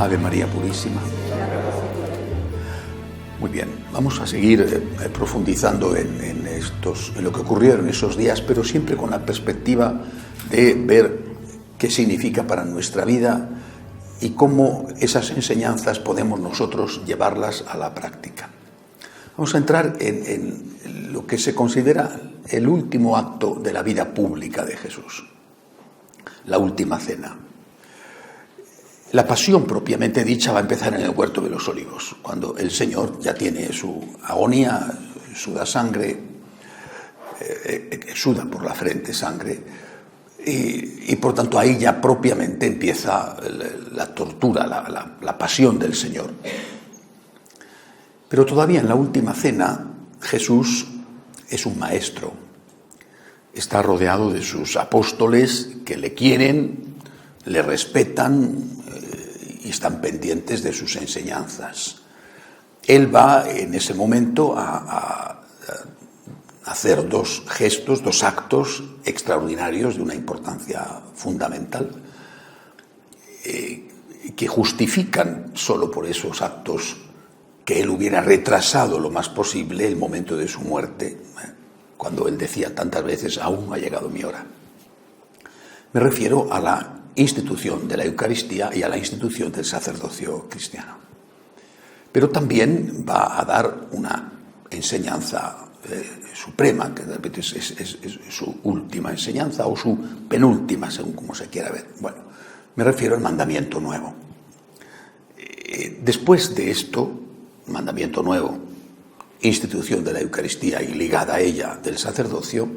Ave María Purísima. Muy bien, vamos a seguir profundizando en lo que ocurrió en esos días, pero siempre con la perspectiva de ver qué significa para nuestra vida y cómo esas enseñanzas podemos nosotros llevarlas a la práctica. Vamos a entrar en lo que se considera el último acto de la vida pública de Jesús, la última cena. La pasión propiamente dicha va a empezar en el Huerto de los Olivos, cuando el Señor ya tiene su agonía, suda sangre, suda por la frente sangre, y por tanto ahí ya propiamente empieza la tortura, la pasión del Señor. Pero todavía en la última cena Jesús es un maestro, está rodeado de sus apóstoles que le quieren, le respetan y están pendientes de sus enseñanzas. Él va en ese momento a hacer dos gestos, dos actos extraordinarios de una importancia fundamental, que justifican solo por esos actos que él hubiera retrasado lo más posible el momento de su muerte, cuando él decía tantas veces: aún no ha llegado mi hora. Me refiero a la institución de la Eucaristía y a la institución del sacerdocio cristiano. Pero también va a dar una enseñanza suprema, que de repente es su última enseñanza o su penúltima, según como se quiera ver. Bueno, me refiero al mandamiento nuevo. Después de esto, mandamiento nuevo, institución de la Eucaristía y ligada a ella del sacerdocio,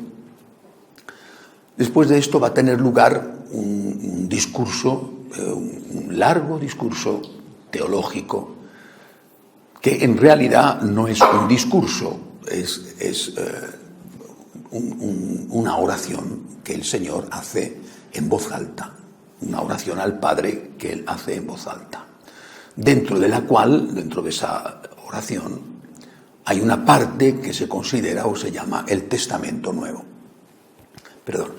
después de esto va a tener lugar un discurso, un largo discurso teológico, que en realidad no es un discurso, es una oración que el Señor hace en voz alta, una oración al Padre que Él hace en voz alta, dentro de la cual, dentro de esa oración, hay una parte que se considera o se llama el Testamento Nuevo. Perdón.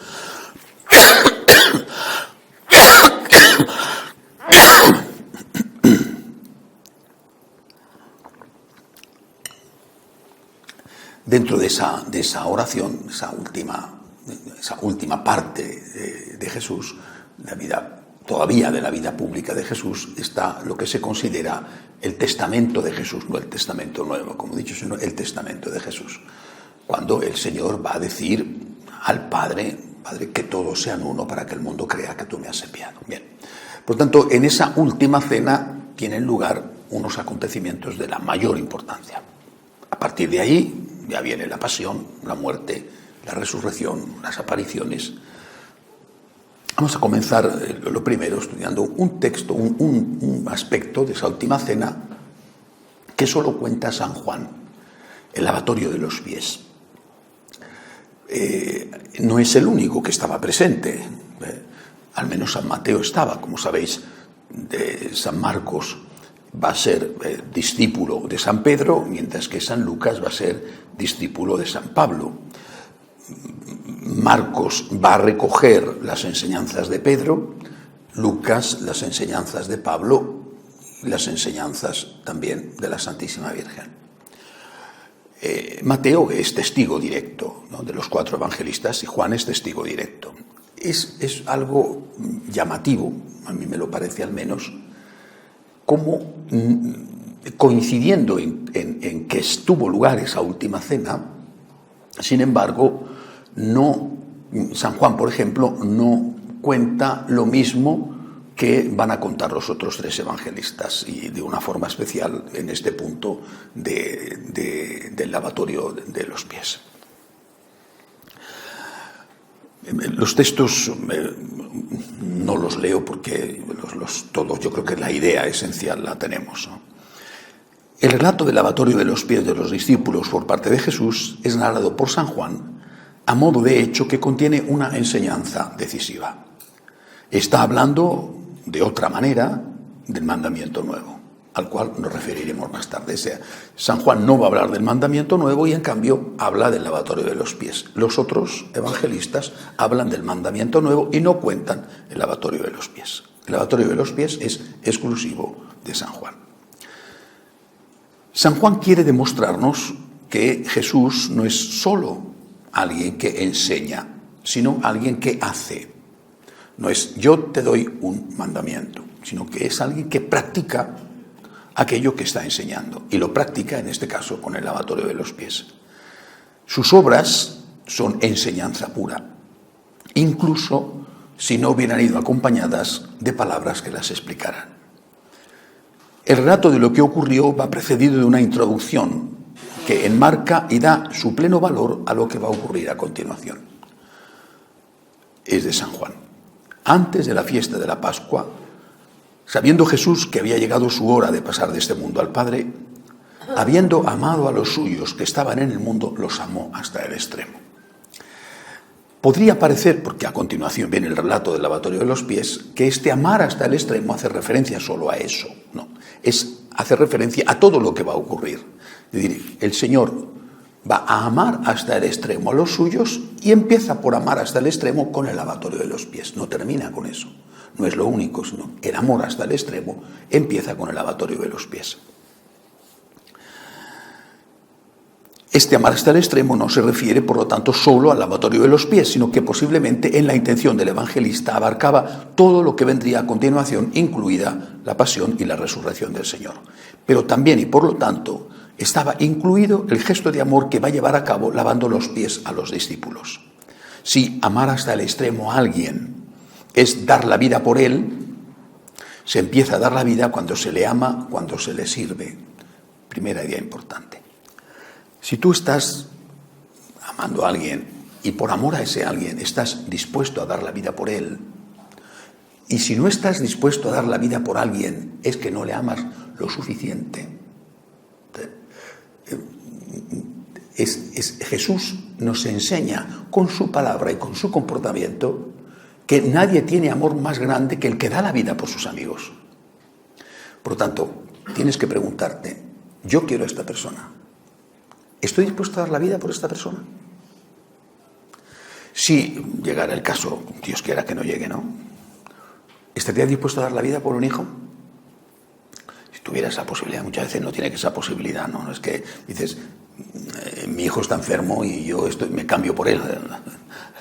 Dentro de esa oración, esa última parte de Jesús, todavía de la vida pública de Jesús, está lo que se considera el testamento de Jesús, no el testamento nuevo, como he dicho, sino el testamento de Jesús. Cuando el Señor va a decir al Padre, Padre, que todos sean uno para que el mundo crea que tú me has enviado. Bien. Por tanto, en esa última cena tienen lugar unos acontecimientos de la mayor importancia. A partir de ahí ya viene la pasión, la muerte, la resurrección, las apariciones. Vamos a comenzar lo primero estudiando un texto, un aspecto de esa última cena que solo cuenta San Juan, el lavatorio de los pies. No es el único que estaba presente, al menos San Mateo estaba, como sabéis. San Marcos va a ser discípulo de San Pedro, mientras que San Lucas va a ser discípulo de San Pablo. Marcos va a recoger las enseñanzas de Pedro, Lucas las enseñanzas de Pablo y las enseñanzas también de la Santísima Virgen. Mateo es testigo directo, ¿no?, de los 4 evangelistas, y Juan es testigo directo. Es algo llamativo, a mí me lo parece al menos, como coincidiendo en que estuvo lugar esa última cena, sin embargo, San Juan, por ejemplo, no cuenta lo mismo que van a contar los otros 3 evangelistas, y de una forma especial en este punto del lavatorio de los pies. Los textos no los leo porque todos, yo creo que la idea esencial la tenemos, ¿no? El relato del lavatorio de los pies de los discípulos por parte de Jesús es narrado por San Juan a modo de hecho que contiene una enseñanza decisiva. Está hablando de otra manera del mandamiento nuevo, al cual nos referiremos más tarde. O sea, San Juan no va a hablar del mandamiento nuevo y en cambio habla del lavatorio de los pies. Los otros evangelistas hablan del mandamiento nuevo y no cuentan el lavatorio de los pies. El lavatorio de los pies es exclusivo de San Juan. San Juan quiere demostrarnos que Jesús no es solo alguien que enseña, sino alguien que hace. No es yo te doy un mandamiento, sino que es alguien que practica aquello que está enseñando. Y lo practica, en este caso, con el lavatorio de los pies. Sus obras son enseñanza pura, incluso si no hubieran ido acompañadas de palabras que las explicaran. El relato de lo que ocurrió va precedido de una introducción que enmarca y da su pleno valor a lo que va a ocurrir a continuación. Es de San Juan. Antes de la fiesta de la Pascua, sabiendo Jesús que había llegado su hora de pasar de este mundo al Padre, habiendo amado a los suyos que estaban en el mundo, los amó hasta el extremo. Podría parecer, porque a continuación viene el relato del lavatorio de los pies, que este amar hasta el extremo hace referencia solo a eso. No, hace referencia a todo lo que va a ocurrir. Es decir, el Señor va a amar hasta el extremo a los suyos y empieza por amar hasta el extremo con el lavatorio de los pies. No termina con eso. No es lo único, sino el amor hasta el extremo empieza con el lavatorio de los pies. Este amar hasta el extremo no se refiere, por lo tanto, solo al lavatorio de los pies, sino que posiblemente en la intención del evangelista abarcaba todo lo que vendría a continuación, incluida la pasión y la resurrección del Señor. Pero también, y por lo tanto, estaba incluido el gesto de amor que va a llevar a cabo lavando los pies a los discípulos. Si amar hasta el extremo a alguien es dar la vida por él, se empieza a dar la vida cuando se le ama, cuando se le sirve. Primera idea importante. Si tú estás amando a alguien y por amor a ese alguien estás dispuesto a dar la vida por él, y si no estás dispuesto a dar la vida por alguien es que no le amas lo suficiente. Jesús nos enseña con su palabra y con su comportamiento que nadie tiene amor más grande que el que da la vida por sus amigos. Por lo tanto, tienes que preguntarte, yo quiero a esta persona. ¿Estoy dispuesto a dar la vida por esta persona? Si llegara el caso, Dios quiera que no llegue, ¿no? ¿Estarías dispuesto a dar la vida por un hijo? Si tuviera esa posibilidad, muchas veces no tiene que esa posibilidad, ¿no? No es que dices, mi hijo está enfermo y yo me cambio por él.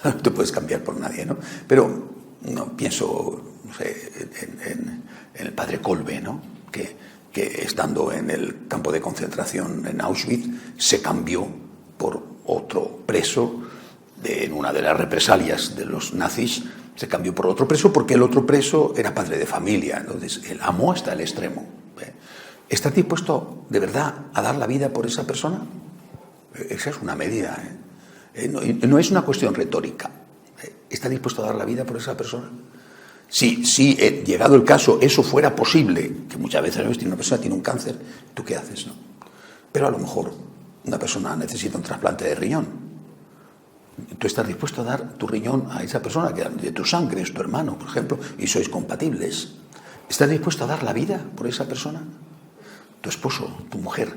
No te puedes cambiar por nadie, ¿no? Pero no pienso, no sé, en el padre Kolbe, ¿no? Que estando en el campo de concentración en Auschwitz se cambió por otro preso en una de las represalias de los nazis, se cambió por otro preso porque el otro preso era padre de familia. Entonces él amó hasta el extremo. ¿Estás dispuesto de verdad a dar la vida por esa persona? Esa es una medida, no es una cuestión retórica. ¿Estás dispuesto a dar la vida por esa persona? Si llegado el caso eso fuera posible, que muchas veces una persona tiene un cáncer, ¿tú qué haces, no? Pero a lo mejor una persona necesita un trasplante de riñón. ¿Tú estás dispuesto a dar tu riñón a esa persona, que de tu sangre, es tu hermano, por ejemplo, y sois compatibles? ¿Estás dispuesto a dar la vida por esa persona? Tu esposo, tu mujer.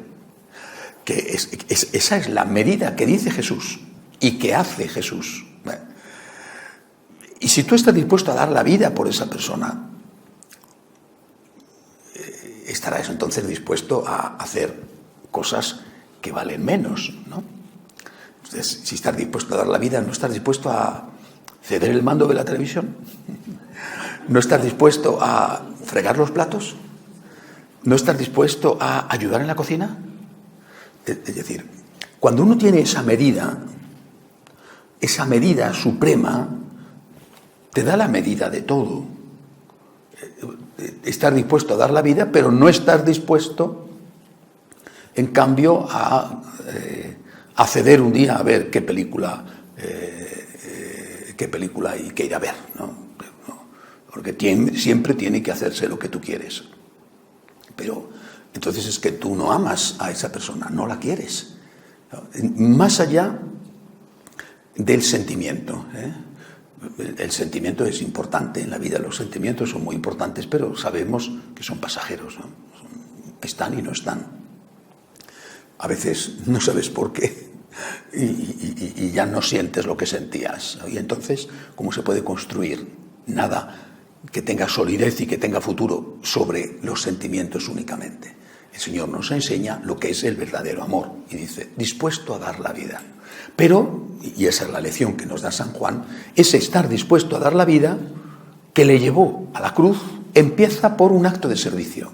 Esa es la medida que dice Jesús y que hace Jesús. Y si tú estás dispuesto a dar la vida por esa persona, estarás entonces dispuesto a hacer cosas que valen menos, ¿no? Entonces, si estás dispuesto a dar la vida, ¿no estás dispuesto a ceder el mando de la televisión? ¿No estás dispuesto a fregar los platos? ¿No estás dispuesto a ayudar en la cocina? Es decir, cuando uno tiene esa medida suprema, te da la medida de todo. Estás dispuesto a dar la vida, pero no estás dispuesto, en cambio, a ceder un día a ver qué película hay que ir a ver, ¿no? Porque siempre tiene que hacerse lo que tú quieres. Pero entonces es que tú no amas a esa persona, no la quieres. Más allá del sentimiento, El sentimiento es importante en la vida, los sentimientos son muy importantes, pero sabemos que son pasajeros, ¿no? Están y no están. A veces no sabes por qué y ya no sientes lo que sentías, ¿no? Y entonces, ¿cómo se puede construir? Nada que tenga solidez y que tenga futuro sobre los sentimientos únicamente. El Señor nos enseña lo que es el verdadero amor y dice, dispuesto a dar la vida. Pero, y esa es la lección que nos da San Juan, ese estar dispuesto a dar la vida que le llevó a la cruz empieza por un acto de servicio,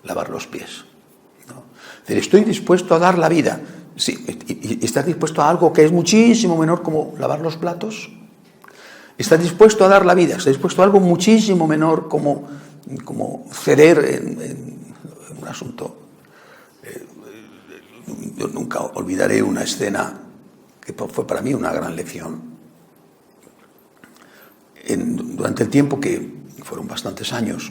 lavar los pies. ¿No? Es decir, estoy dispuesto a dar la vida. Sí, ¿y estás dispuesto a algo que es muchísimo menor como lavar los platos? ¿Estás dispuesto a dar la vida? ¿Estás dispuesto a algo muchísimo menor como ceder en un asunto? Yo nunca olvidaré una escena que fue para mí una gran lección. Durante el tiempo que fueron bastantes años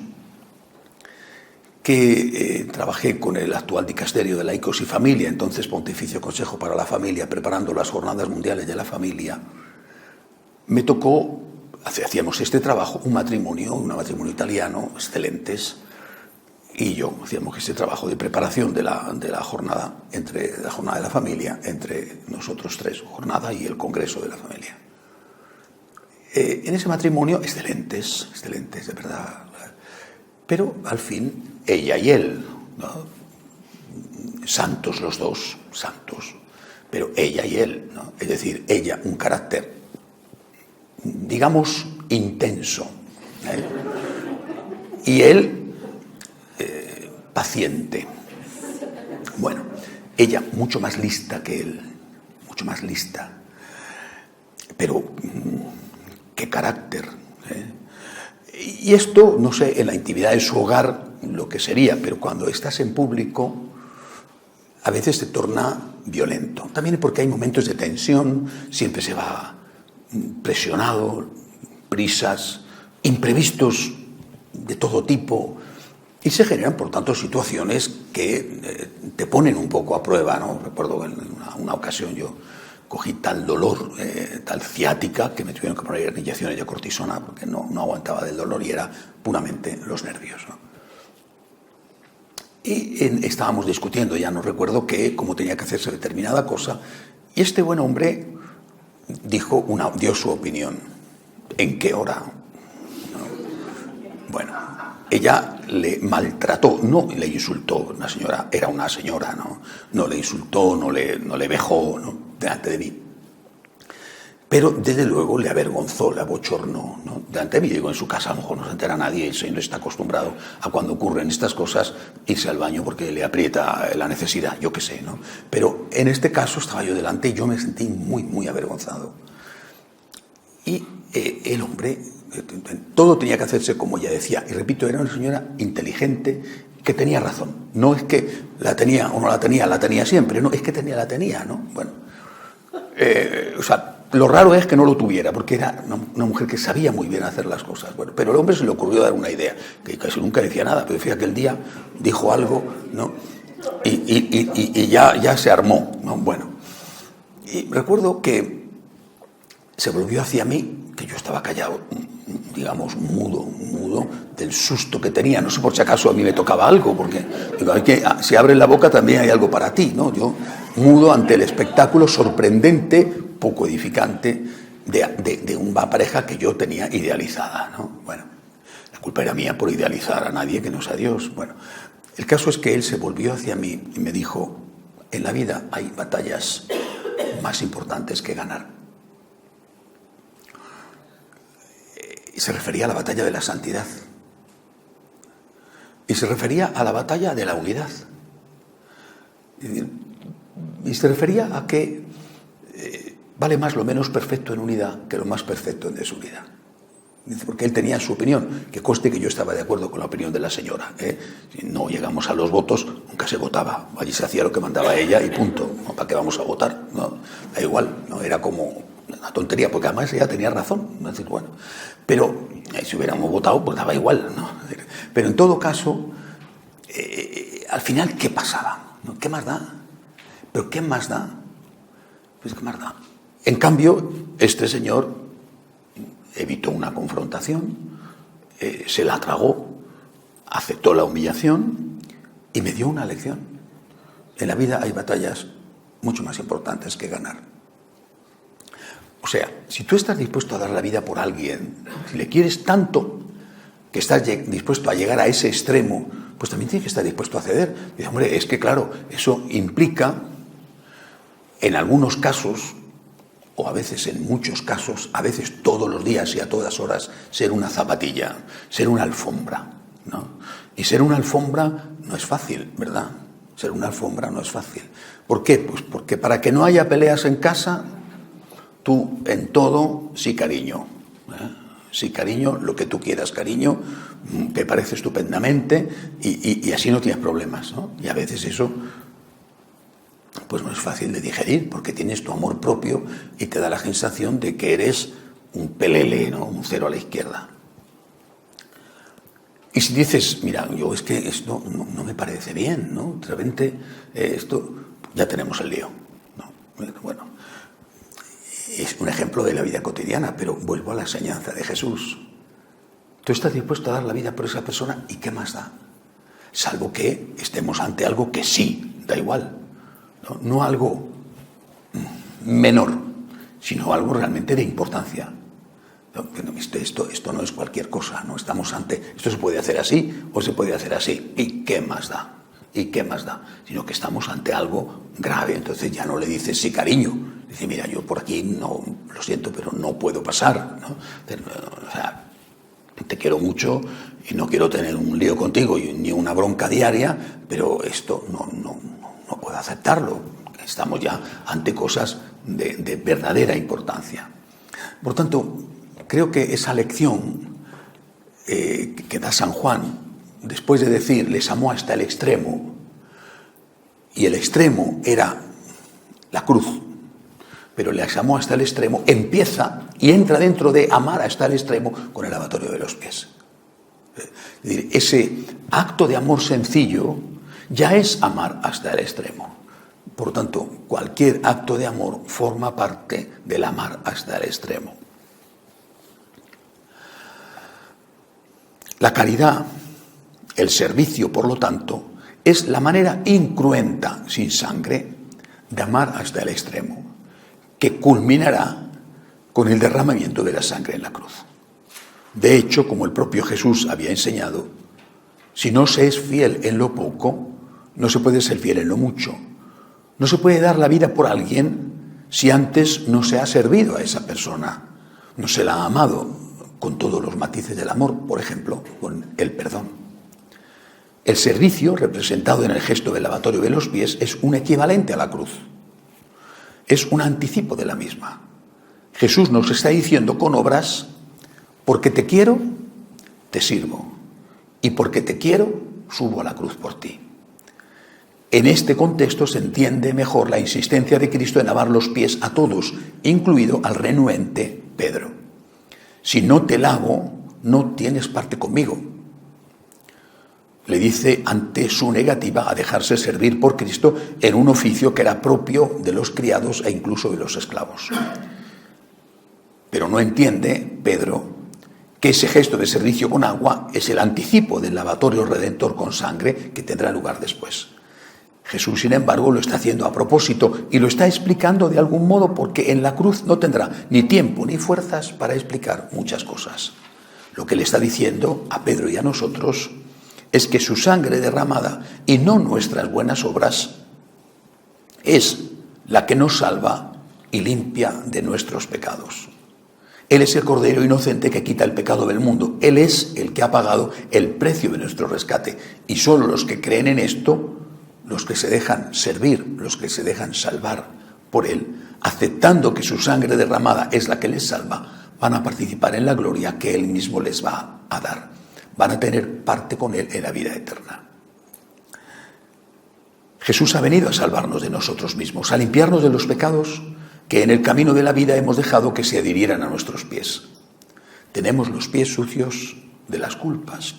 que trabajé con el actual dicasterio de Laicos y Familia, entonces Pontificio Consejo para la Familia, preparando las Jornadas Mundiales de la Familia, me tocó, hacíamos este trabajo, un matrimonio italiano, excelentes, y yo hacíamos ese trabajo de preparación de la jornada, entre la jornada de la familia, entre nosotros tres, jornada y el congreso de la familia. En ese matrimonio, excelentes, de verdad. Pero al fin, ella y él, ¿no? Santos los dos, santos, pero ella y él, ¿no? Es decir, ella un carácter, digamos, intenso, ¿eh? Y él paciente. Bueno, ella mucho más lista que él, mucho más lista, pero qué carácter, ¿eh? Y esto, no sé, en la intimidad de su hogar lo que sería, pero cuando estás en público a veces se torna violento. También porque hay momentos de tensión, siempre se va presionado, prisas, imprevistos de todo tipo, y se generan, por tanto, situaciones que te ponen un poco a prueba, ¿no? Recuerdo que en una ocasión yo cogí tal dolor, tal ciática, que me tuvieron que poner inyecciones de cortisona porque no aguantaba del dolor y era puramente los nervios, ¿no? Y estábamos discutiendo, ya no recuerdo cómo tenía que hacerse determinada cosa, y este buen hombre dio su opinión. ¿En qué hora? ¿No? Bueno, ella le maltrató, no le insultó, era una señora, no le insultó, no le vejó, ¿no? Delante de mí. Pero desde luego le avergonzó, le abochornó, ¿no? Delante de mí, digo, en su casa a lo mejor no se entera nadie, el señor está acostumbrado a cuando ocurren estas cosas irse al baño porque le aprieta la necesidad, yo qué sé, ¿no? Pero en este caso estaba yo delante y yo me sentí muy, muy avergonzado. Y el hombre, todo tenía que hacerse como ella decía, y repito, era una señora inteligente que tenía razón. No es que la tenía o no la tenía siempre, no, es que la tenía, ¿no? Bueno, o sea, lo raro es que no lo tuviera, porque era una mujer que sabía muy bien hacer las cosas. Bueno, pero al hombre se le ocurrió dar una idea, que casi nunca decía nada, pero fíjate que aquel día dijo algo, ¿no? Y ya se armó, ¿no? Bueno, y recuerdo que se volvió hacia mí, que yo estaba callado, digamos, mudo del susto que tenía. No sé por si acaso a mí me tocaba algo, porque digo, si abres la boca también hay algo para ti, ¿no? Yo mudo ante el espectáculo sorprendente, poco edificante, de una pareja que yo tenía idealizada, ¿no? Bueno, la culpa era mía por idealizar a nadie que no sea Dios. Bueno, el caso es que él se volvió hacia mí y me dijo, en la vida hay batallas más importantes que ganar. Y se refería a la batalla de la santidad. Y se refería a la batalla de la unidad. Y se refería a que vale más lo menos perfecto en unidad que lo más perfecto en desunidad. Porque él tenía su opinión, que conste que yo estaba de acuerdo con la opinión de la señora. Si no llegamos a los votos, nunca se votaba. Allí se hacía lo que mandaba ella y punto. ¿No? ¿Para qué vamos a votar? No, da igual, no era como una tontería, porque además ella tenía razón. Es decir, bueno, pero si hubiéramos votado, pues daba igual, ¿no? Pero en todo caso, al final, ¿qué pasaba? ¿No? ¿Qué más da? ¿Pero qué más da? Pues ¿qué más da? En cambio, este señor evitó una confrontación, se la tragó, aceptó la humillación y me dio una lección. En la vida hay batallas mucho más importantes que ganar. O sea, si tú estás dispuesto a dar la vida por alguien, si le quieres tanto, que estás dispuesto a llegar a ese extremo, pues también tienes que estar dispuesto a ceder. Y, hombre, es que claro, eso implica, en algunos casos, o a veces en muchos casos, a veces todos los días y a todas horas, ser una zapatilla, ser una alfombra, ¿no? Y ser una alfombra no es fácil, ¿verdad? Ser una alfombra no es fácil. ¿Por qué? Pues porque para que no haya peleas en casa, tú en todo sí cariño, ¿eh? Sí cariño, lo que tú quieras cariño, te parece estupendamente y así no tienes problemas, ¿no? Y a veces eso pues no es fácil de digerir porque tienes tu amor propio y te da la sensación de que eres un pelele, ¿no? Un cero a la izquierda. Y si dices, mira, yo es que esto no me parece bien, ¿no? De repente esto, ya tenemos el lío, ¿no? Bueno, es un ejemplo de la vida cotidiana, pero vuelvo a la enseñanza de Jesús. Tú estás dispuesto a dar la vida por esa persona y ¿qué más da? Salvo que estemos ante algo que sí, da igual. No algo menor, sino algo realmente de importancia. Esto no es cualquier cosa, no estamos ante, esto se puede hacer así o se puede hacer así. ¿Y qué más da? ¿Y qué más da? Sino que estamos ante algo grave, entonces ya no le dices sí cariño, dice mira yo por aquí no, lo siento, pero no puedo pasar, ¿no? O sea, te quiero mucho y no quiero tener un lío contigo ni una bronca diaria, pero esto no puedo aceptarlo. Estamos ya ante cosas de verdadera importancia. Por tanto, creo que esa lección que da San Juan, después de decir, les amó hasta el extremo, y el extremo era la cruz, pero les amó hasta el extremo, empieza y entra dentro de amar hasta el extremo con el lavatorio de los pies. Es decir, ese acto de amor sencillo ya es amar hasta el extremo. Por lo tanto, cualquier acto de amor forma parte del amar hasta el extremo. La caridad, el servicio, por lo tanto, es la manera incruenta, sin sangre, de amar hasta el extremo, que culminará con el derramamiento de la sangre en la cruz. De hecho, como el propio Jesús había enseñado, si no se es fiel en lo poco, no se puede ser fiel en lo mucho. No se puede dar la vida por alguien si antes no se ha servido a esa persona, no se la ha amado con todos los matices del amor, por ejemplo, con el perdón. El servicio, representado en el gesto del lavatorio de los pies, es un equivalente a la cruz. Es un anticipo de la misma. Jesús nos está diciendo con obras, porque te quiero, te sirvo, y porque te quiero, subo a la cruz por ti. En este contexto se entiende mejor la insistencia de Cristo en lavar los pies a todos, incluido al renuente Pedro. Si no te lavo, no tienes parte conmigo. Le dice ante su negativa a dejarse servir por Cristo en un oficio que era propio de los criados e incluso de los esclavos. Pero no entiende Pedro que ese gesto de servicio con agua es el anticipo del lavatorio redentor con sangre que tendrá lugar después. Jesús, sin embargo, lo está haciendo a propósito y lo está explicando de algún modo porque en la cruz no tendrá ni tiempo ni fuerzas para explicar muchas cosas. Lo que le está diciendo a Pedro y a nosotros es que su sangre derramada y no nuestras buenas obras es la que nos salva y limpia de nuestros pecados. Él es el Cordero inocente que quita el pecado del mundo. Él es el que ha pagado el precio de nuestro rescate. Y solo los que creen en esto, los que se dejan servir, los que se dejan salvar por Él, aceptando que su sangre derramada es la que les salva, van a participar en la gloria que Él mismo les va a dar. Van a tener parte con Él en la vida eterna. Jesús ha venido a salvarnos de nosotros mismos, a limpiarnos de los pecados que en el camino de la vida hemos dejado que se adhirieran a nuestros pies. Tenemos los pies sucios de las culpas,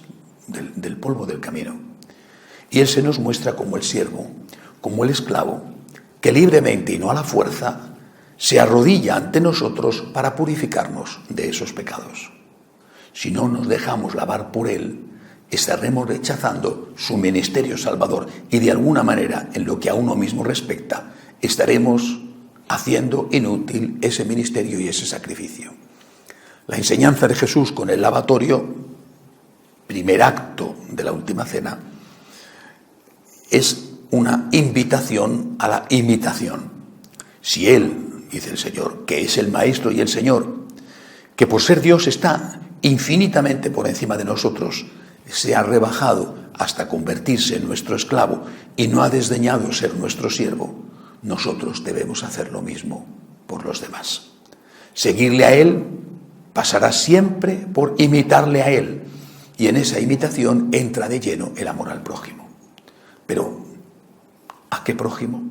del polvo del camino. Y Él se nos muestra como el siervo, como el esclavo, que libremente y no a la fuerza se arrodilla ante nosotros para purificarnos de esos pecados. Si no nos dejamos lavar por Él, estaremos rechazando su ministerio salvador y de alguna manera, en lo que a uno mismo respecta, estaremos haciendo inútil ese ministerio y ese sacrificio. La enseñanza de Jesús con el lavatorio primer acto de la última cena, es una invitación a la imitación. Si Él, dice el Señor, que es el Maestro y el Señor, que por ser Dios está infinitamente por encima de nosotros, se ha rebajado hasta convertirse en nuestro esclavo y no ha desdeñado ser nuestro siervo, nosotros debemos hacer lo mismo por los demás. Seguirle a Él pasará siempre por imitarle a Él, y en esa imitación entra de lleno el amor al prójimo. Pero, ¿a qué prójimo?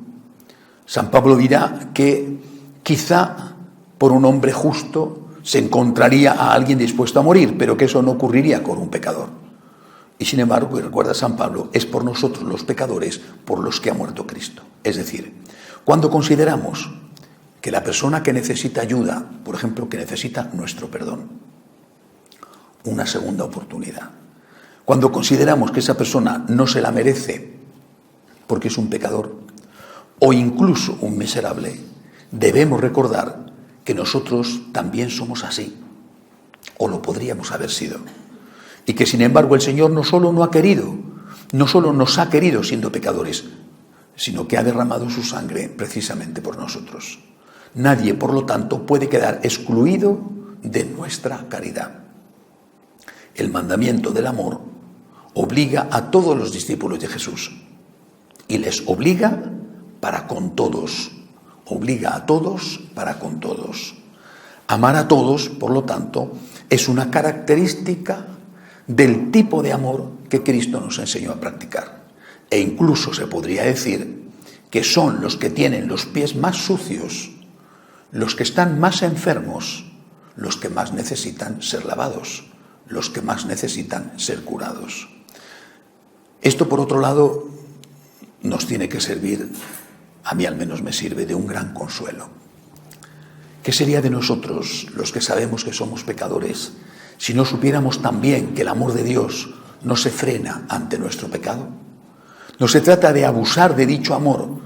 San Pablo dirá que quizá por un hombre justo se encontraría a alguien dispuesto a morir, pero que eso no ocurriría con un pecador. Y sin embargo, y recuerda San Pablo, es por nosotros los pecadores por los que ha muerto Cristo. Es decir, cuando consideramos que la persona que necesita ayuda, por ejemplo, que necesita nuestro perdón, una segunda oportunidad, cuando consideramos que esa persona no se la merece porque es un pecador o incluso un miserable, debemos recordar que nosotros también somos así, o lo podríamos haber sido, y que sin embargo el Señor no solo nos ha querido siendo pecadores, sino que ha derramado su sangre precisamente por nosotros. Nadie, por lo tanto, puede quedar excluido de nuestra caridad. El mandamiento del amor obliga a todos los discípulos de Jesús y les obliga para con todos. Obliga a todos para con todos. Amar a todos, por lo tanto, es una característica del tipo de amor que Cristo nos enseñó a practicar. E incluso se podría decir que son los que tienen los pies más sucios, los que están más enfermos, los que más necesitan ser lavados, los que más necesitan ser curados. Esto, por otro lado, nos tiene que servir, a mí al menos me sirve, de un gran consuelo. ¿Qué sería de nosotros, los que sabemos que somos pecadores, si no supiéramos también que el amor de Dios no se frena ante nuestro pecado? No se trata de abusar de dicho amor,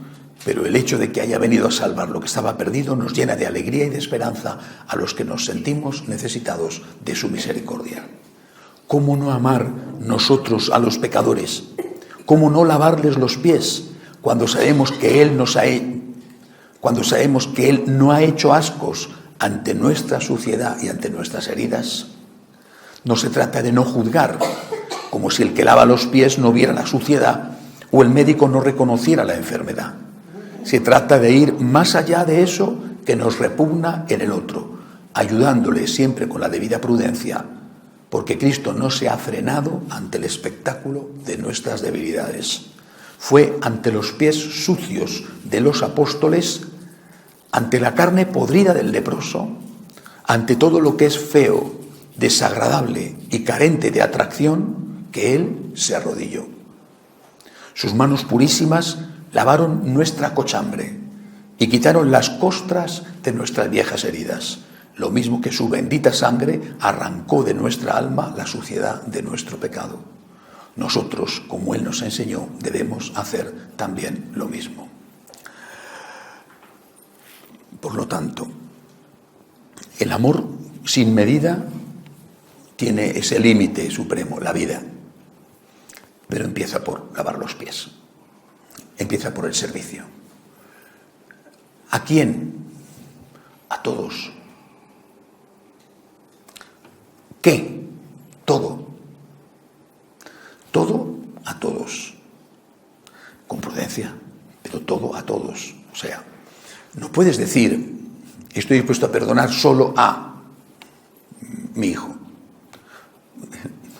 pero el hecho de que haya venido a salvar lo que estaba perdido nos llena de alegría y de esperanza a los que nos sentimos necesitados de su misericordia. ¿Cómo no amar nosotros a los pecadores? ¿Cómo no lavarles los pies cuando sabemos que Él no ha hecho ascos ante nuestra suciedad y ante nuestras heridas? No se trata de no juzgar, como si el que lava los pies no viera la suciedad o el médico no reconociera la enfermedad. Se trata de ir más allá de eso que nos repugna en el otro, ayudándole siempre con la debida prudencia, porque Cristo no se ha frenado ante el espectáculo de nuestras debilidades. Fue ante los pies sucios de los apóstoles, ante la carne podrida del leproso, ante todo lo que es feo, desagradable y carente de atracción, que Él se arrodilló. Sus manos purísimas lavaron nuestra cochambre y quitaron las costras de nuestras viejas heridas, lo mismo que su bendita sangre arrancó de nuestra alma la suciedad de nuestro pecado. Nosotros, como Él nos enseñó, debemos hacer también lo mismo. Por lo tanto, el amor sin medida tiene ese límite supremo, la vida, pero empieza por lavar los pies. Empieza por el servicio. ¿A quién? A todos. ¿Qué? Todo. Todo a todos. Con prudencia, pero todo a todos. O sea, no puedes decir, estoy dispuesto a perdonar solo a mi hijo.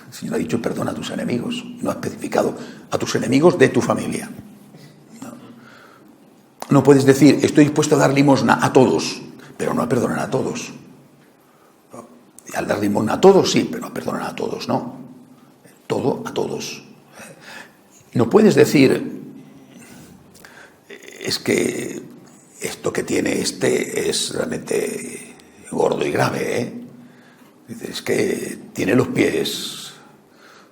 El Señor ha dicho, perdona a tus enemigos. No ha especificado a tus enemigos de tu familia. No puedes decir, estoy dispuesto a dar limosna a todos, pero no a perdonar a todos. Al dar limosna a todos, sí, pero a perdonar a todos, no. Todo a todos. No puedes decir, es que esto que tiene este es realmente gordo y grave, ¿eh? Es que tiene los pies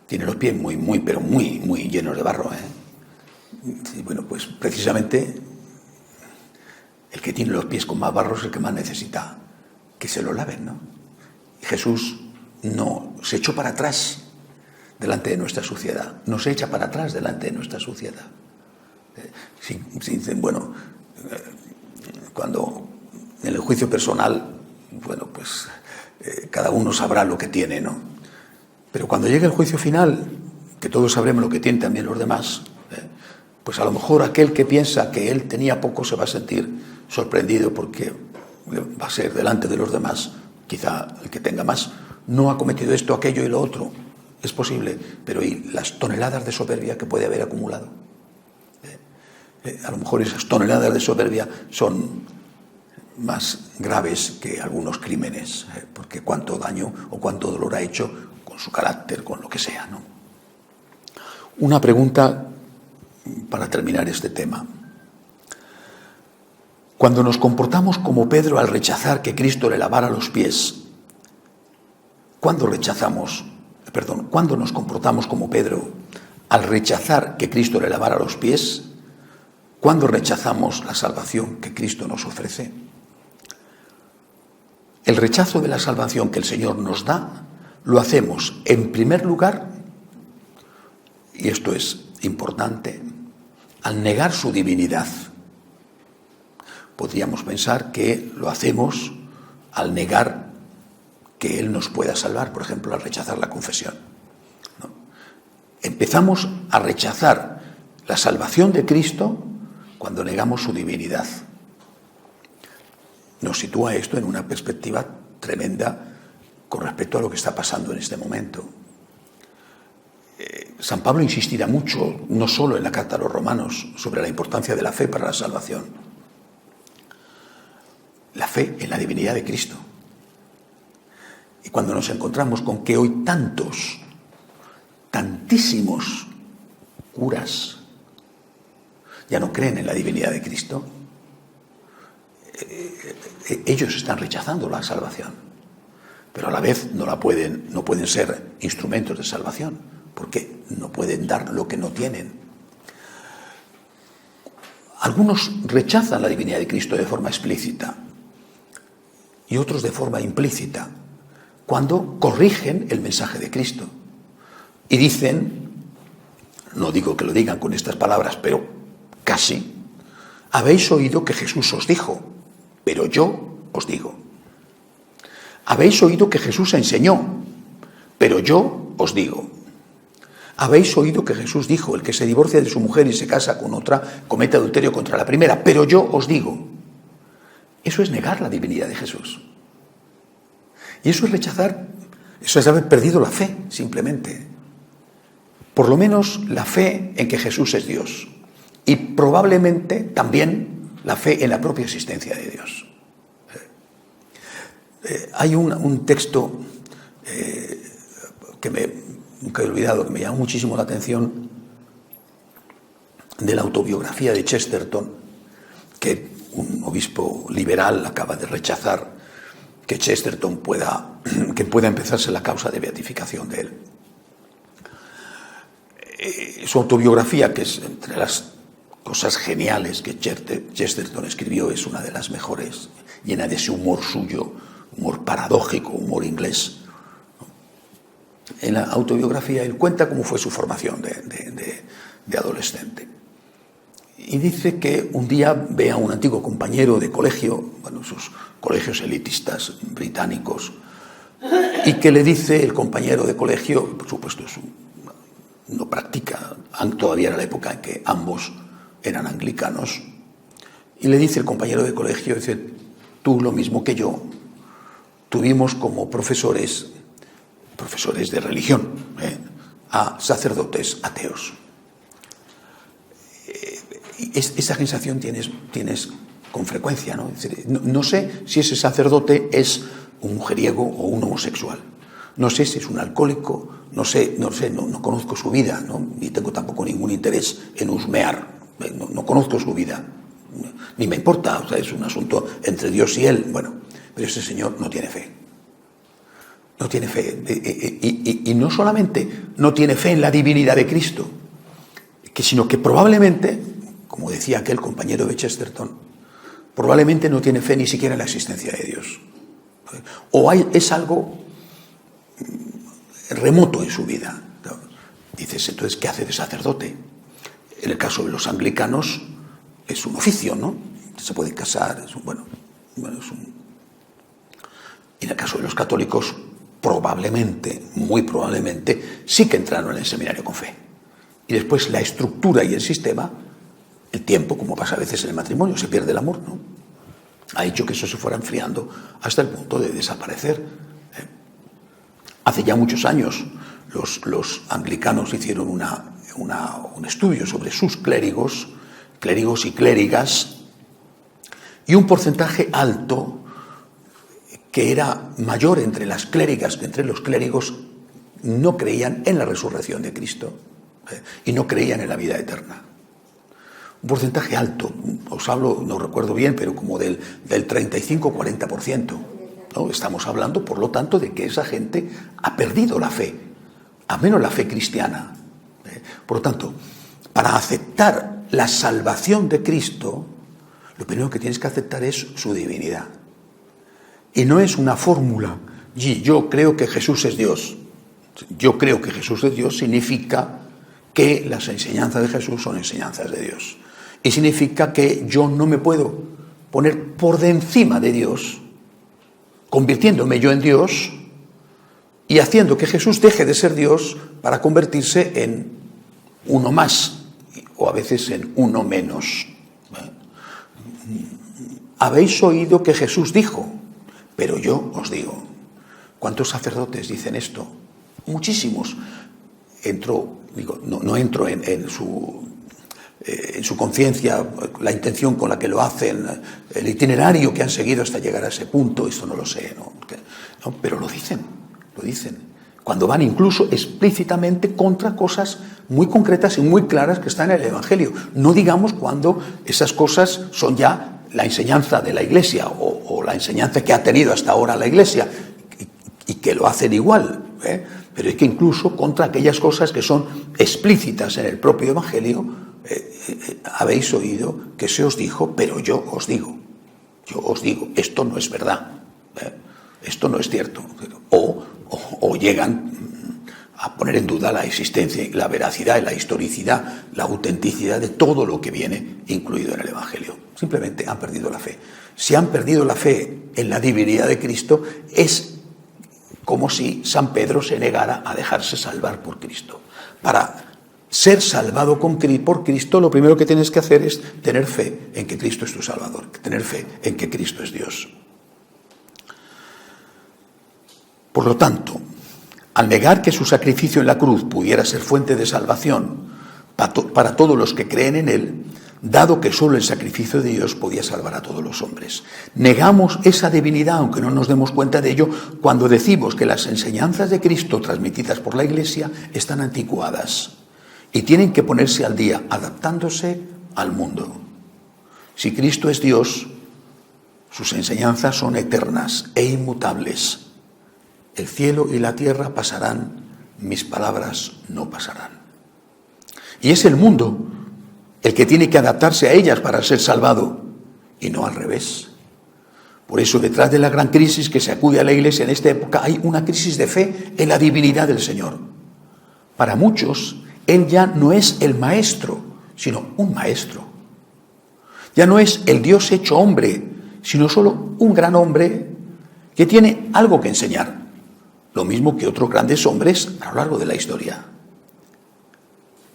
muy llenos de barro, ¿eh? Y bueno, pues precisamente el que tiene los pies con más barro es el que más necesita que se lo laven, ¿no? Y Jesús no se echó para atrás delante de nuestra suciedad, nos echa para atrás delante de nuestra suciedad. Si dicen, bueno, cuando en el juicio personal, bueno, pues cada uno sabrá lo que tiene, ¿no? Pero cuando llegue el juicio final, que todos sabremos lo que tienen también los demás, pues a lo mejor aquel que piensa que él tenía poco se va a sentir sorprendido porque va a ser delante de los demás, quizá el que tenga más, no ha cometido esto, aquello y lo otro. Es posible, pero ¿y las toneladas de soberbia que puede haber acumulado? A lo mejor esas toneladas de soberbia son más graves que algunos crímenes, porque cuánto daño o cuánto dolor ha hecho con su carácter, con lo que sea, ¿no? Una pregunta para terminar este tema. Cuando nos comportamos como Pedro al rechazar que Cristo le lavara los pies, ¿cuándo nos comportamos como Pedro al rechazar que Cristo le lavara los pies? ¿Cuándo rechazamos la salvación que Cristo nos ofrece? El rechazo de la salvación que el Señor nos da lo hacemos en primer lugar, y esto es importante, al negar su divinidad. Podríamos pensar que lo hacemos al negar que Él nos pueda salvar, por ejemplo, al rechazar la confesión, ¿no? Empezamos a rechazar la salvación de Cristo cuando negamos su divinidad. Nos sitúa esto en una perspectiva tremenda con respecto a lo que está pasando en este momento. San Pablo insistirá mucho, no solo en la carta a los romanos, sobre la importancia de la fe para la salvación. La fe en la divinidad de Cristo. Y cuando nos encontramos con que hoy tantísimos curas ya no creen en la divinidad de Cristo, ellos están rechazando la salvación, pero a la vez no pueden ser instrumentos de salvación, porque no pueden dar lo que no tienen. Algunos rechazan la divinidad de Cristo de forma explícita y otros de forma implícita, cuando corrigen el mensaje de Cristo y dicen, no digo que lo digan con estas palabras, pero casi, habéis oído que Jesús os dijo, pero yo os digo. Habéis oído que Jesús enseñó, pero yo os digo. Habéis oído que Jesús dijo, el que se divorcia de su mujer y se casa con otra, comete adulterio contra la primera, pero yo os digo. Eso es negar la divinidad de Jesús. Y eso es rechazar, eso es haber perdido la fe, simplemente. Por lo menos la fe en que Jesús es Dios. Y probablemente también la fe en la propia existencia de Dios. Hay un texto que nunca he olvidado, que me llamó muchísimo la atención, de la autobiografía de Chesterton, que un obispo liberal acaba de rechazar que Chesterton pueda empezarse la causa de beatificación de él. Su autobiografía, que es entre las cosas geniales que Chesterton escribió, es una de las mejores, llena de ese humor suyo, humor paradójico, humor inglés. En la autobiografía él cuenta cómo fue su formación de adolescente. Y dice que un día ve a un antiguo compañero de colegio, bueno, sus colegios elitistas británicos, y que le dice el compañero de colegio, por supuesto no practica, todavía era la época en que ambos eran anglicanos, y le dice el compañero de colegio, dice, tú lo mismo que yo, tuvimos como profesores de religión, a sacerdotes ateos. Esa sensación tienes con frecuencia, ¿no? Es decir, no sé si ese sacerdote es un mujeriego o un homosexual. No sé si es un alcohólico, no conozco su vida, ¿no? Ni tengo tampoco ningún interés en husmear, no conozco su vida, ni me importa, o sea, es un asunto entre Dios y él. Bueno, pero ese señor no tiene fe. No tiene fe. Y no solamente no tiene fe en la divinidad de Cristo, sino que probablemente, como decía aquel compañero de Chesterton, probablemente no tiene fe ni siquiera en la existencia de Dios. O es algo remoto en su vida. Dices, entonces, ¿qué hace de sacerdote? En el caso de los anglicanos es un oficio, ¿no? Se puede casar, Y en el caso de los católicos, probablemente, muy probablemente, sí que entraron en el seminario con fe. Y después la estructura y el sistema, el tiempo, como pasa a veces en el matrimonio, se pierde el amor, ¿no? Ha hecho que eso se fuera enfriando hasta el punto de desaparecer. Hace ya muchos años los anglicanos hicieron un estudio sobre sus clérigos y clérigas, y un porcentaje alto, que era mayor entre las clérigas que entre los clérigos, no creían en la resurrección de Cristo y no creían en la vida eterna. Un porcentaje alto, os hablo, no recuerdo bien, pero como del 35-40%. ¿No? Estamos hablando, por lo tanto, de que esa gente ha perdido la fe, al menos la fe cristiana. Por lo tanto, para aceptar la salvación de Cristo, lo primero que tienes que aceptar es su divinidad. Y no es una fórmula. Yo creo que Jesús es Dios. Yo creo que Jesús es Dios significa que las enseñanzas de Jesús son enseñanzas de Dios. Y significa que yo no me puedo poner por encima de Dios, convirtiéndome yo en Dios y haciendo que Jesús deje de ser Dios para convertirse en uno más, o a veces en uno menos. Habéis oído que Jesús dijo, pero yo os digo. ¿Cuántos sacerdotes dicen esto? Muchísimos. No entro en su conciencia, la intención con la que lo hacen, el itinerario que han seguido hasta llegar a ese punto, esto no lo sé, ¿no? Pero lo dicen. Cuando van incluso explícitamente contra cosas muy concretas y muy claras que están en el Evangelio. No digamos cuando esas cosas son ya la enseñanza de la Iglesia o la enseñanza que ha tenido hasta ahora la Iglesia y que lo hacen igual, pero es que incluso contra aquellas cosas que son explícitas en el propio Evangelio, habéis oído que se os dijo, pero yo os digo, esto no es verdad, esto no es cierto, o llegan a poner en duda la existencia, la veracidad, la historicidad, la autenticidad de todo lo que viene incluido en el Evangelio. Simplemente han perdido la fe. Si han perdido la fe en la divinidad de Cristo, es como si San Pedro se negara a dejarse salvar por Cristo. Para ser salvado por Cristo, lo primero que tienes que hacer es tener fe en que Cristo es tu Salvador, tener fe en que Cristo es Dios. Por lo tanto, al negar que su sacrificio en la cruz pudiera ser fuente de salvación para todos los que creen en él, dado que solo el sacrificio de Dios podía salvar a todos los hombres. Negamos esa divinidad, aunque no nos demos cuenta de ello, cuando decimos que las enseñanzas de Cristo transmitidas por la Iglesia están anticuadas y tienen que ponerse al día, adaptándose al mundo. Si Cristo es Dios, sus enseñanzas son eternas e inmutables. El cielo y la tierra pasarán, mis palabras no pasarán. Y es el mundo el que tiene que adaptarse a ellas para ser salvado, y no al revés. Por eso, detrás de la gran crisis que se acude a la Iglesia en esta época, hay una crisis de fe en la divinidad del Señor. Para muchos, Él ya no es el maestro, sino un maestro. Ya no es el Dios hecho hombre, sino solo un gran hombre que tiene algo que enseñar. Lo mismo que otros grandes hombres a lo largo de la historia.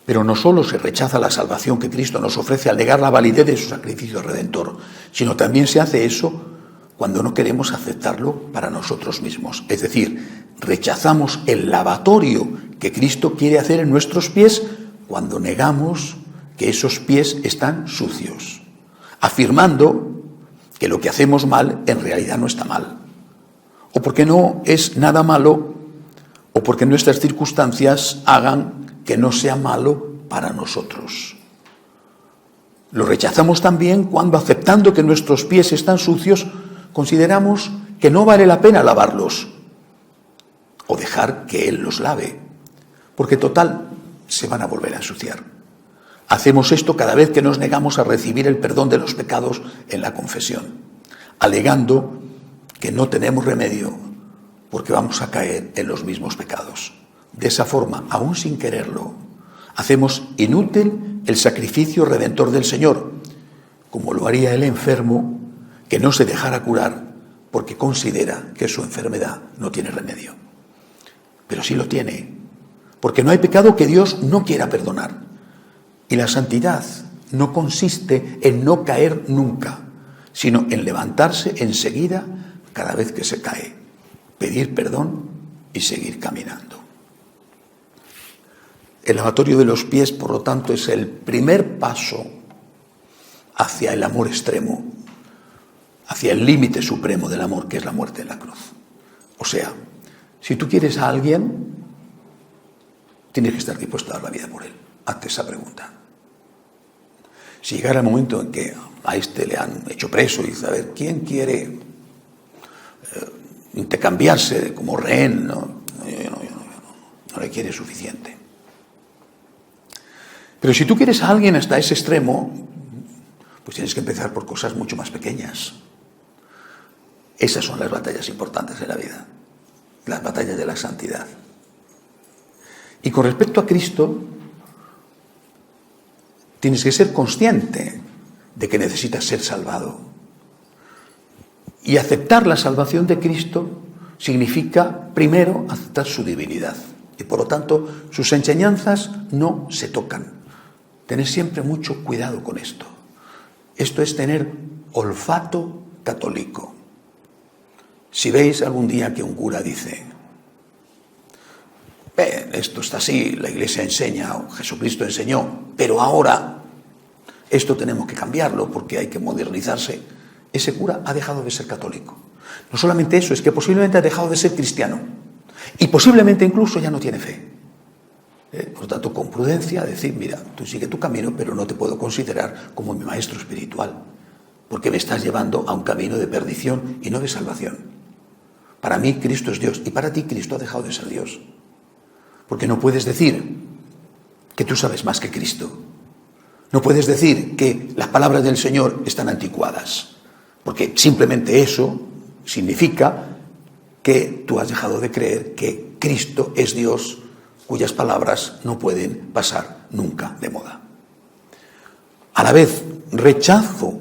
Pero no solo se rechaza la salvación que Cristo nos ofrece al negar la validez de su sacrificio redentor, sino también se hace eso cuando no queremos aceptarlo para nosotros mismos. Es decir, rechazamos el lavatorio que Cristo quiere hacer en nuestros pies cuando negamos que esos pies están sucios, afirmando que lo que hacemos mal en realidad no está mal, o porque no es nada malo, o porque nuestras circunstancias hagan que no sea malo para nosotros. Lo rechazamos también cuando, aceptando que nuestros pies están sucios, consideramos que no vale la pena lavarlos o dejar que Él los lave, porque total, se van a volver a ensuciar. Hacemos esto cada vez que nos negamos a recibir el perdón de los pecados en la confesión, alegando que no tenemos remedio porque vamos a caer en los mismos pecados. De esa forma, aún sin quererlo, hacemos inútil el sacrificio redentor del Señor, como lo haría el enfermo que no se dejara curar porque considera que su enfermedad no tiene remedio. Pero sí lo tiene, porque no hay pecado que Dios no quiera perdonar. Y la santidad no consiste en no caer nunca, sino en levantarse enseguida cada vez que se cae, pedir perdón y seguir caminando. El lavatorio de los pies, por lo tanto, es el primer paso hacia el amor extremo, hacia el límite supremo del amor, que es la muerte en la cruz. O sea, si tú quieres a alguien, tienes que estar dispuesto a dar la vida por él. Hazte esa pregunta. Si llegara el momento en que a este le han hecho preso y dice, a ver, ¿quién quiere intercambiarse como rehén? No le quiere suficiente. Pero si tú quieres a alguien hasta ese extremo, pues tienes que empezar por cosas mucho más pequeñas. Esas son las batallas importantes de la vida, las batallas de la santidad. Y con respecto a Cristo, tienes que ser consciente de que necesitas ser salvado. Y aceptar la salvación de Cristo significa, primero, aceptar su divinidad. Y por lo tanto, sus enseñanzas no se tocan. Tened siempre mucho cuidado con esto. Esto es tener olfato católico. Si veis algún día que un cura dice, esto está así, la Iglesia enseña, o Jesucristo enseñó, pero ahora esto tenemos que cambiarlo porque hay que modernizarse, ese cura ha dejado de ser católico. No solamente eso, es que posiblemente ha dejado de ser cristiano y posiblemente incluso ya no tiene fe. Por lo tanto, con prudencia, decir, mira, tú sigue tu camino, pero no te puedo considerar como mi maestro espiritual, porque me estás llevando a un camino de perdición y no de salvación. Para mí Cristo es Dios y para ti Cristo ha dejado de ser Dios. Porque no puedes decir que tú sabes más que Cristo. No puedes decir que las palabras del Señor están anticuadas, porque simplemente eso significa que tú has dejado de creer que Cristo es Dios, cuyas palabras no pueden pasar nunca de moda. A la vez, rechazo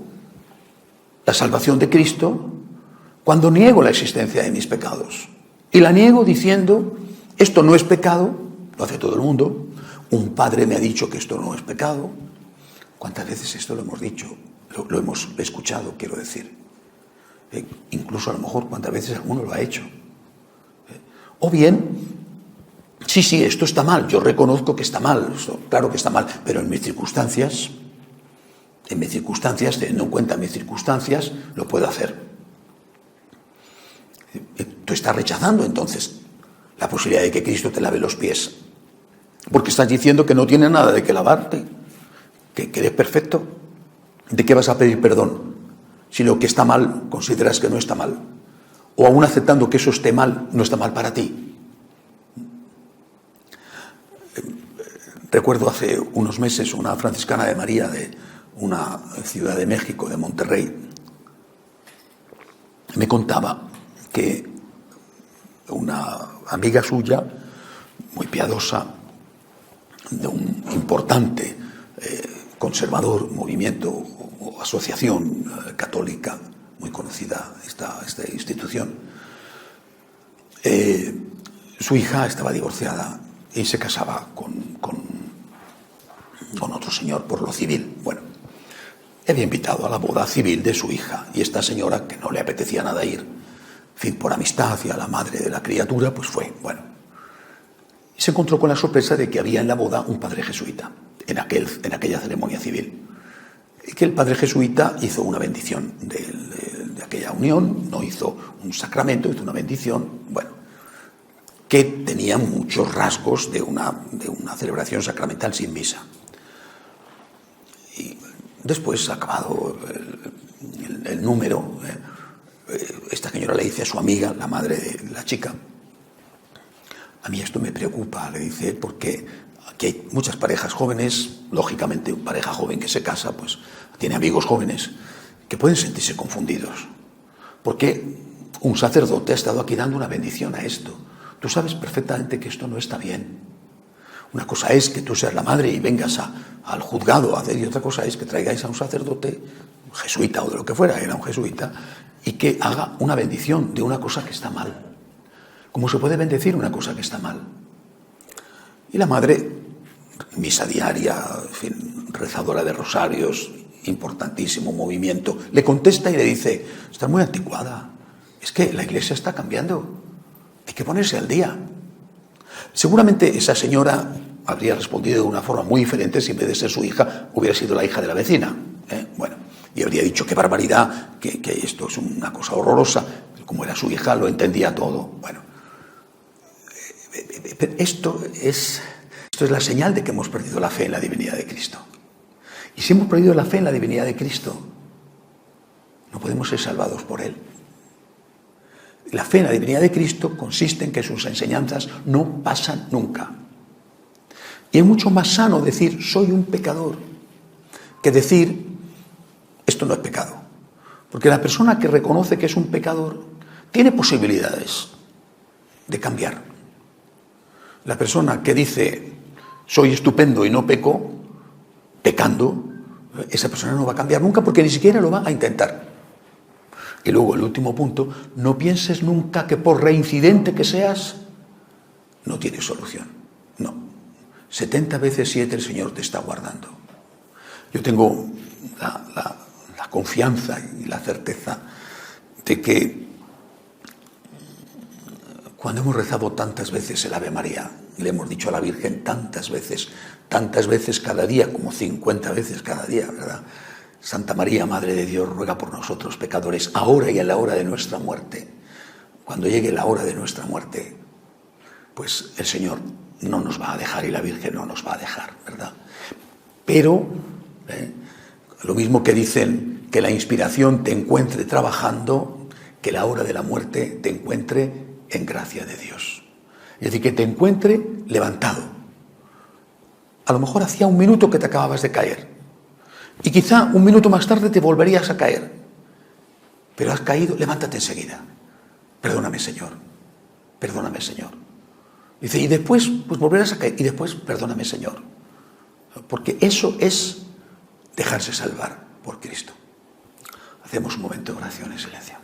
la salvación de Cristo cuando niego la existencia de mis pecados. Y la niego diciendo, esto no es pecado, lo hace todo el mundo, un padre me ha dicho que esto no es pecado. ¿Cuántas veces esto lo hemos dicho? Lo hemos escuchado, quiero decir. Incluso a lo mejor cuántas veces alguno lo ha hecho. O bien, sí, esto está mal, yo reconozco que está mal, claro que está mal, pero en mis circunstancias, teniendo en cuenta mis circunstancias, lo puedo hacer. Tú estás rechazando entonces la posibilidad de que Cristo te lave los pies, porque estás diciendo que no tiene nada de que lavarte, que eres perfecto. ¿De qué vas a pedir perdón si lo que está mal consideras que no está mal? O aún aceptando que eso esté mal, no está mal para ti. Recuerdo hace unos meses una franciscana de María de una ciudad de México, de Monterrey, me contaba que una amiga suya, muy piadosa, de un importante conservador movimiento o asociación católica, muy conocida esta institución, su hija estaba divorciada y se casaba con otro señor por lo civil. Bueno, había invitado a la boda civil de su hija y esta señora, que no le apetecía nada ir, en fin, por amistad hacia la madre de la criatura, pues fue. Bueno, y se encontró con la sorpresa de que había en la boda un padre jesuita, en aquella ceremonia civil, y que el padre jesuita hizo una bendición de aquella unión, no hizo un sacramento, hizo una bendición, bueno, que tenía muchos rasgos de una celebración sacramental sin misa. Y después, acabado el número, esta señora le dice a su amiga, la madre de la chica, a mí esto me preocupa, le dice, porque aquí hay muchas parejas jóvenes, lógicamente una pareja joven que se casa, pues tiene amigos jóvenes que pueden sentirse confundidos, porque un sacerdote ha estado aquí dando una bendición a esto. Tú sabes perfectamente que esto no está bien. Una cosa es que tú seas la madre y vengas al juzgado a hacer, y otra cosa es que traigáis a un sacerdote, un jesuita o de lo que fuera, era un jesuita, y que haga una bendición de una cosa que está mal. ¿Cómo se puede bendecir una cosa que está mal? Y la madre, misa diaria, en fin, rezadora de rosarios, importantísimo movimiento, le contesta y le dice: estás muy anticuada, es que la Iglesia está cambiando, hay que ponerse al día. Seguramente esa señora habría respondido de una forma muy diferente si en vez de ser su hija hubiera sido la hija de la vecina. Bueno, y habría dicho: qué barbaridad, que esto es una cosa horrorosa. Como era su hija, lo entendía todo. Bueno, esto es la señal de que hemos perdido la fe en la divinidad de Cristo. Y si hemos perdido la fe en la divinidad de Cristo, no podemos ser salvados por Él. La fe en la divinidad de Cristo consiste en que sus enseñanzas no pasan nunca. Y es mucho más sano decir soy un pecador que decir esto no es pecado. Porque la persona que reconoce que es un pecador tiene posibilidades de cambiar. La persona que dice soy estupendo y no peco, pecando, esa persona no va a cambiar nunca porque ni siquiera lo va a intentar. Y luego el último punto, no pienses nunca que por reincidente que seas, no tienes solución. No. 70 veces 7 el Señor te está guardando. Yo tengo la confianza y la certeza de que cuando hemos rezado tantas veces el Ave María, y le hemos dicho a la Virgen tantas veces cada día, como 50 veces cada día, ¿verdad? Santa María, Madre de Dios, ruega por nosotros pecadores, ahora y en la hora de nuestra muerte. Cuando llegue la hora de nuestra muerte, pues el Señor no nos va a dejar y la Virgen no nos va a dejar, ¿verdad? Pero, lo mismo que dicen que la inspiración te encuentre trabajando, que la hora de la muerte te encuentre en gracia de Dios. Es decir, que te encuentre levantado. A lo mejor hacía un minuto que te acababas de caer. Y quizá un minuto más tarde te volverías a caer. Pero has caído, levántate enseguida. Perdóname, Señor. Perdóname, Señor. Dice, y después, pues volverás a caer. Y después, perdóname, Señor. Porque eso es dejarse salvar por Cristo. Hacemos un momento de oración en silencio.